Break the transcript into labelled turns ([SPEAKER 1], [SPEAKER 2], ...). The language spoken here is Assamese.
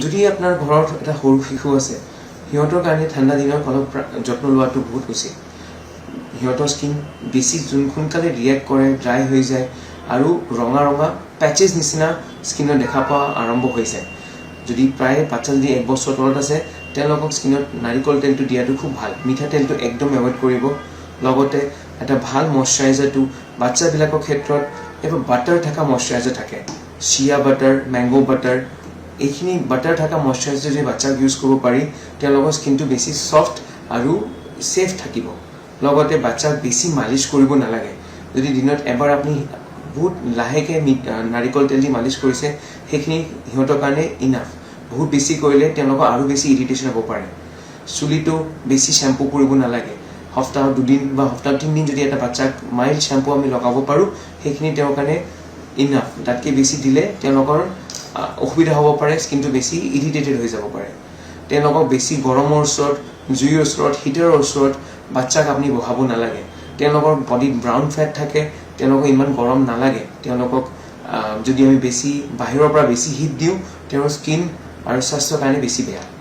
[SPEAKER 1] যদি আপোনাৰ ঘৰত এটা সৰু শিশু আছে সিহঁতৰ কাৰণে ঠাণ্ডা দিনত অলপ যত্ন লোৱাটো বহুত উচিত সিহঁতৰ স্কিন বেছি সোনকালে ৰিয়েক্ট কৰে ড্ৰাই হৈ যায় আৰু ৰঙা ৰঙা প্যাচেছ নিচিনা স্কিনত দেখা পোৱা আৰম্ভ হৈ যায় যদি প্ৰায় বাচ্চা যদি 1 বছৰ তলত আছে তেওঁলোকক স্কিনত নাৰিকল তেলটো দিয়াটো খুব ভাল মিঠা তেলটো একদম এভয়েড কৰিব লগতে এটা ভাল ময়শ্চাৰাইজাৰটো বাচ্চাবিলাকৰ ক্ষেত্ৰত এবা বাটাৰ থকা ময়শ্চাৰাইজাৰ থাকে শিয়া বাটাৰ ম্যাঙ্গো বাটাৰ এইখিনি বাটাৰ থকা ময়শ্চাৰাইজাৰ যদি বাচ্চাক ইউজ কৰিব পাৰি তেওঁলোকৰ স্কিনটো বেছি সফট আৰু সেফ থাকিব লগতে বাচ্চাক বেছি মালিশ কৰিব নালাগে যদি দিনত এবাৰ আপুনি বহুত লাহেকে নাৰিকল তেল দি মালিশ কৰিছে সেইখিনি সিহঁতৰ কাৰণে ইনাফ বহুত বেছি কৰিলে তেওঁলোকৰ আৰু বেছি ইৰিটেশন হ'ব পাৰে চুলিটো বেছি শ্যাম্পু কৰিব নালাগে সপ্তাহত 2 দিন বা সপ্তাহত 3 দিন যদি এটা বাচ্চাক মাইল্ড শ্যাম্পু আমি লগাব পাৰো সেইখিনি তেওঁৰ কাৰণে ইনাফ তাতকে বেছি দিলে তেওঁলোকৰ অসুবিধা হ'ব পাৰে স্কিনটো বেছি ইৰিটেটেড হৈ যাব পাৰে তেওঁলোকক বেছি গৰমৰ ওচৰত জুইৰ ওচৰত হিটাৰৰ ওচৰত বাচ্চাক আপুনি বহাব নালাগে তেওঁলোকৰ বডিত ব্ৰাউন ফেট থাকে তেওঁলোকক ইমান গৰম নালাগে তেওঁলোকক যদি আমি বেছি বাহিৰৰ পৰা বেছি হিট দিও তেওঁৰ স্কিন আৰু স্বাস্থ্যৰ কাৰণে বেছি বেয়া